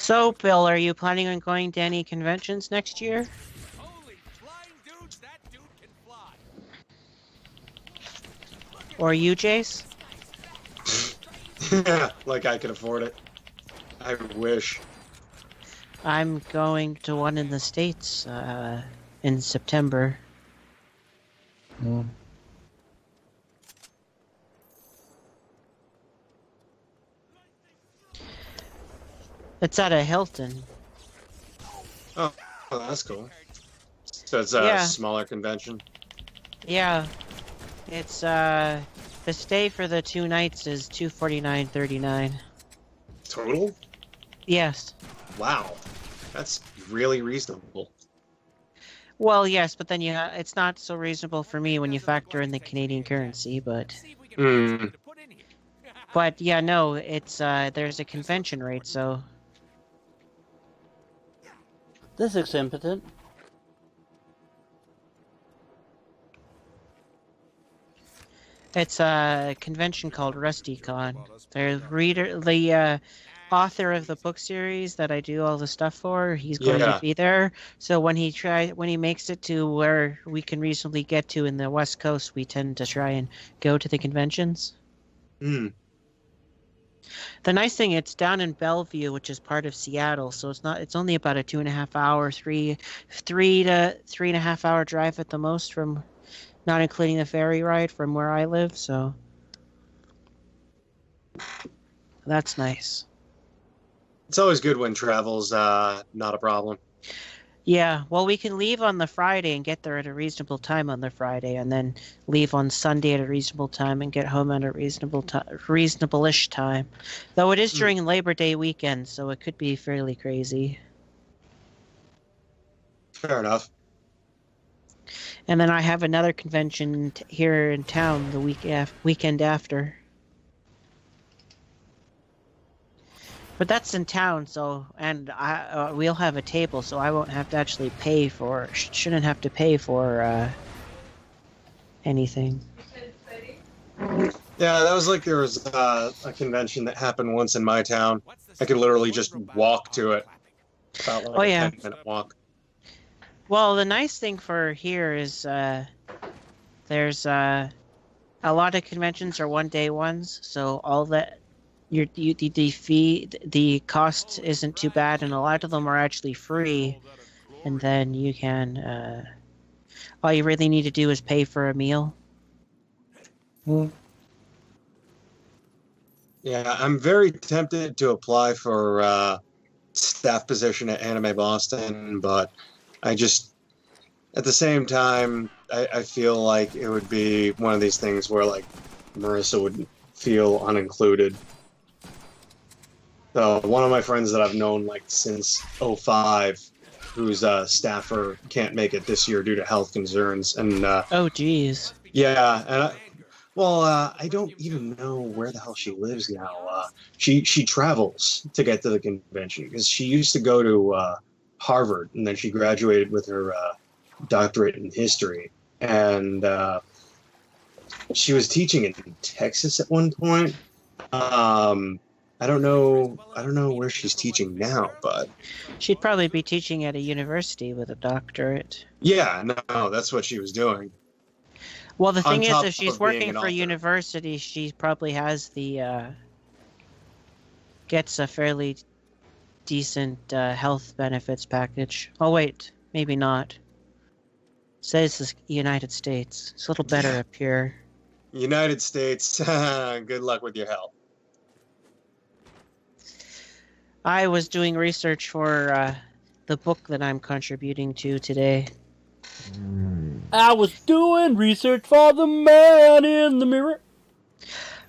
So, Bill, are you planning on going to any conventions next year? Holy flying dudes, that dude can fly. Or you, Jace? Yeah, like I could afford it. I wish. I'm going to one in the States in September. Mm. It's at a Hilton. Oh, that's cool. So it's a Yeah, smaller convention. yeah. It's the stay for the 2 nights is $249.39. Total? Yes. Wow. That's really reasonable. Well, yes, but then it's not so reasonable for me when you factor in the Canadian currency, but Hmm. yeah, no, it's there's a convention rate, so This looks impotent. it's a convention called RustyCon. The author of the book series that I do all the stuff for, he's going to Yeah. be there. So when he makes it to where we can reasonably get to in the West Coast, we tend to try and go to the conventions. Hmm. The nice thing, it's down in Bellevue, which is part of Seattle, so it's only about a 2.5 hour, three to 3.5 hour drive at the most from, not including the ferry ride from where I live, so that's nice. It's always good when travel's not a problem. Yeah, well, we can leave on the Friday and get there at a reasonable time on the Friday, and then leave on Sunday at a reasonable time and get home at a reasonable-ish time. Though it is during Labor Day weekend, so it could be fairly crazy. Fair enough. And then I have another convention here in town the weekend after. But that's in town, so we'll have a table, so I won't have to actually shouldn't have to pay for anything. Yeah, that was like there was a convention that happened once in my town. I could literally just walk to it. About like Oh a yeah. 10-minute walk. Well, the nice thing for here is there's a lot of conventions are 1 day ones, so all that the cost isn't too bad, and a lot of them are actually free. And then you can all you really need to do is pay for a meal. Mm. Yeah, I'm very tempted to apply for staff position at Anime Boston, but I just at the same time I feel like it would be one of these things where like Marissa would feel unincluded. So one of my friends that I've known like since '05, who's a staffer, can't make it this year due to health concerns, and Oh, geez. yeah, and I don't even know where the hell she lives now. She travels to get to the convention because she used to go to Harvard, and then she graduated with her doctorate in history, and she was teaching in Texas at one point. I don't know where she's teaching now, but She'd probably be teaching at a university with a doctorate. yeah, no, that's what she was doing. Well, the On thing is, top if she's of being working an for a author. university, she probably has gets a fairly decent health benefits package. Oh wait, maybe not. Says the United States. It's a little better up here. United States, good luck with your health. I was doing research for the book that I'm contributing to today. I was doing research for the man in the mirror.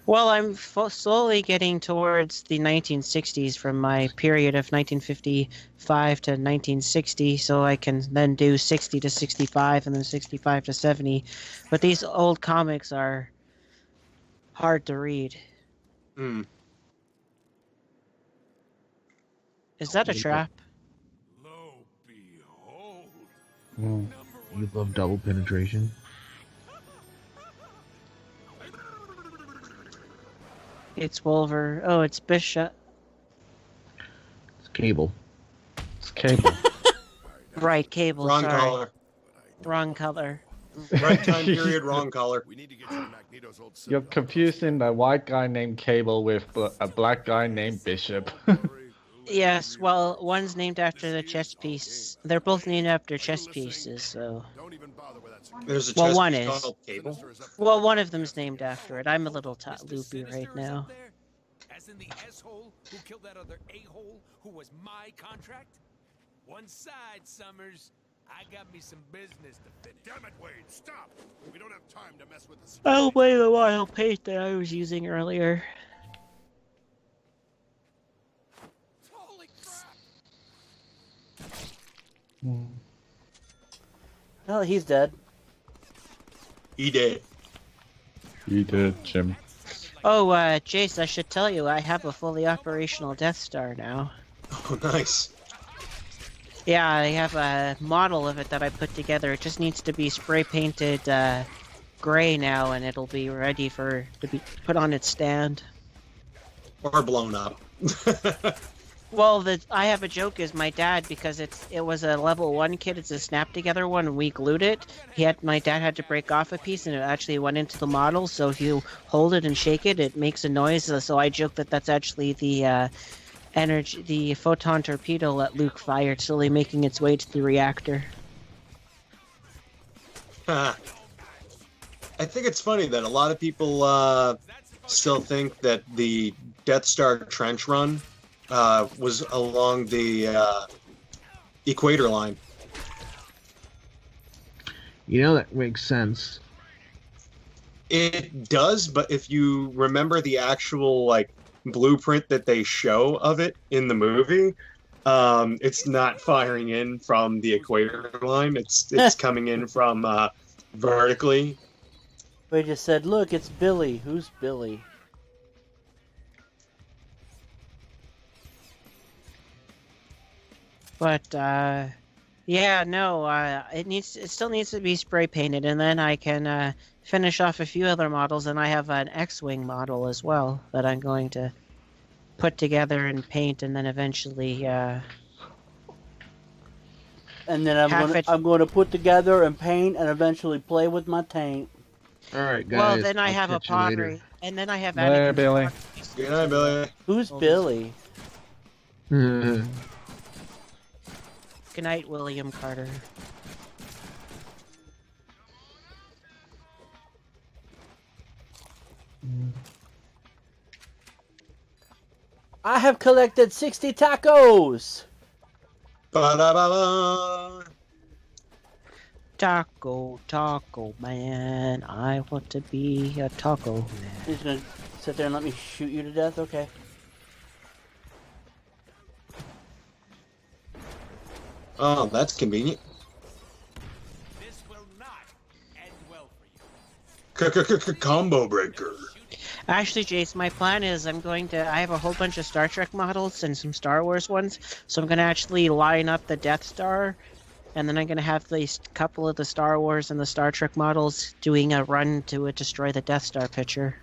Well, I'm slowly getting towards the 1960s from my period of 1955 to 1960, so I can then do 60 to 65 and then 65 to 70. But these old comics are hard to read. Hmm. Is that a trap? Lo behold. Well, you love double penetration. It's Wolver. Oh, it's Bishop. It's Cable. It's Cable. Right, Cable. Wrong sorry. color. Wrong color. Right time period, wrong color. We need to get you to Magneto's old You're synagogue. confusing a white guy named Cable with a black guy named Bishop. Yes, well, one's named after the chess piece. They're both named after chess pieces, so... Don't even bother with that security. There's a Well, chess one piece is. called Cable. Sinister is up for Well, one of them's named after it. I'm a little Mr. loopy Sinister right is now. up there? As in the S-hole who killed that other A-hole who was my contract? One side, Summers. I got me some business to finish. Damn it, Wade, stop! We don't have time to mess with the security. Oh, wait, the wild paint that I was using earlier. Holy crap! Well, he's dead. He did. You did, Jim. Oh, Jace, I should tell you, I have a fully operational Death Star now. Oh, nice. Yeah, I have a model of it that I put together. It just needs to be spray painted gray now, and it'll be ready to be put on its stand. Or blown up. Well, I have a joke is my dad, because it was a level 1 kit, it's a snap together one, and we glued it. My dad had to break off a piece, and it actually went into the model. So if you hold it and shake it, it makes a noise. So I joke that that's actually the the photon torpedo that Luke fired, slowly making its way to the reactor. I think it's funny that a lot of people still think that the Death Star trench run was along the equator line. You know, that makes sense. It does, but if you remember the actual blueprint that they show of it in the movie, it's not firing in from the equator line. It's coming in from vertically. They just said, "Look, it's Billy." Who's Billy? But yeah, no, it still needs to be spray painted, and then I can finish off a few other models, and I have an X-wing model as well that I'm going to put together and paint, and then eventually And then Half it- I'm going to put together and paint and eventually play with my taint. All right, guys. well, then I I'll have a catch you later. pottery, and then I have There, Anakin's Billy. pottery. Good night, Billy. Who's Billy? Good night, William Carter. I have collected 60 tacos. Ba-da-ba-ba. Taco man, I want to be a taco man. He's gonna sit there and let me shoot you to death? Okay. Oh, that's convenient. This will not end well for you. Combo breaker. Actually, Jace, my plan is I have a whole bunch of Star Trek models and some Star Wars ones, so I'm going to actually line up the Death Star, and then I'm going to have these couple of the Star Wars and the Star Trek models doing a run to destroy the Death Star picture.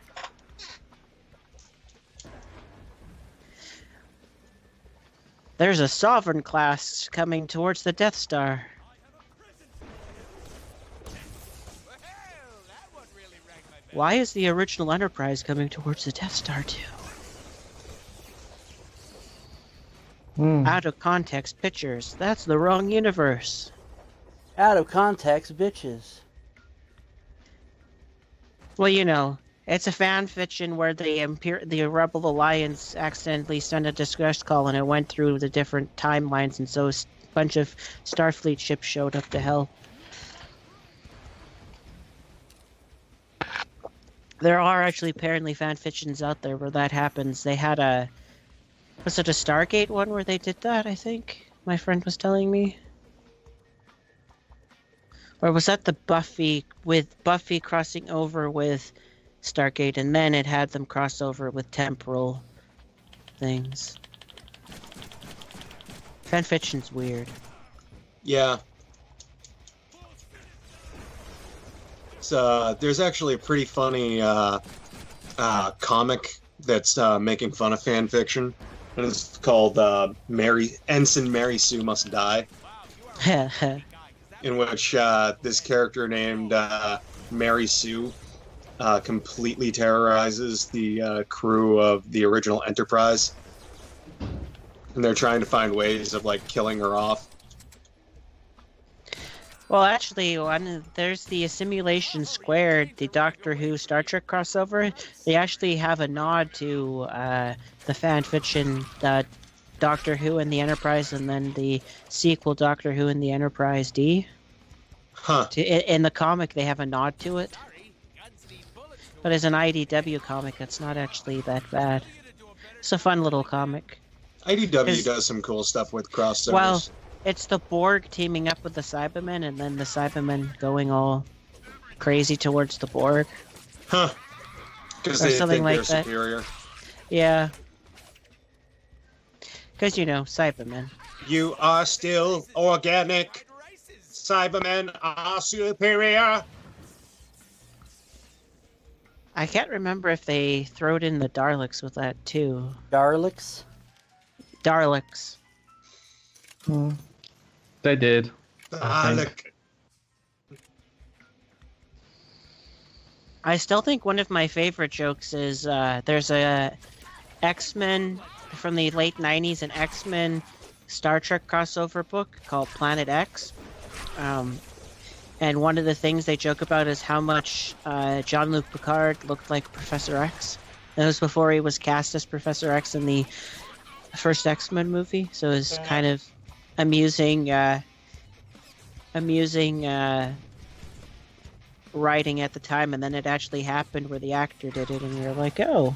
There's a Sovereign class coming towards the Death Star. Well, that one really rang my bell. Why is the original Enterprise coming towards the Death Star too? Out of context pictures. That's the wrong universe. Out of context, bitches. Well, you know, it's a fan fiction where the Rebel Alliance accidentally sent a distress call and it went through the different timelines, and so a bunch of Starfleet ships showed up to help. There are actually apparently fan fictions out there where that happens. They had was it a Stargate one where they did that, I think? My friend was telling me. Or was that the Buffy crossing over with Stargate, and then it had them cross over with temporal things. Fanfiction's weird. Yeah. There's actually a pretty funny comic that's making fun of fan fiction. and it's called Ensign Mary Sue Must Die, in which this character named Mary Sue completely terrorizes the crew of the original Enterprise, and they're trying to find ways of like killing her off. Well, actually, there's the Simulation Squared, the Doctor Who Star Trek crossover. They actually have a nod to the fan fiction Doctor Who and the Enterprise, and then the sequel Doctor Who and the Enterprise D. Huh. In the comic, they have a nod to it. But as an IDW comic, it's not actually that bad. It's a fun little comic. IDW does some cool stuff with crossovers. Well, it's the Borg teaming up with the Cybermen, and then the Cybermen going all crazy towards the Borg. Huh. Because Or they something think like they're that. superior. Yeah. Because, you know, Cybermen. You are still organic. Cybermen are superior. I can't remember if they throwed in the Daleks with that, too. Daleks? Daleks. They did. Look. I still think one of my favorite jokes is there's a X-Men from the late 90s, an X-Men Star Trek crossover book called Planet X. And one of the things they joke about is how much Jean-Luc Picard looked like Professor X. That was before he was cast as Professor X in the first X-Men movie, so it was kind of amusing writing at the time, and then it actually happened where the actor did it, and you're like, oh.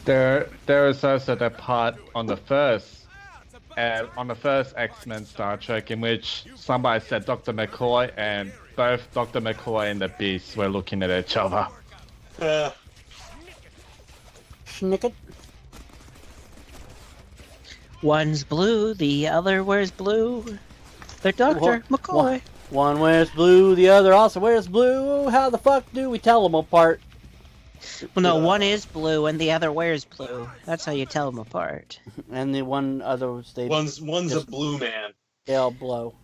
There is also the part on the first X-Men Star Trek in which somebody said Dr. McCoy, and both Dr. McCoy and the Beast were looking at each other. Schnicket. One's blue, the other wears blue. They're Dr. McCoy. One wears blue, the other also wears blue. How the fuck do we tell them apart? Well, no, one is blue and the other wears blue. That's how you tell them apart. And the one other they One's a blue man. they'll blow.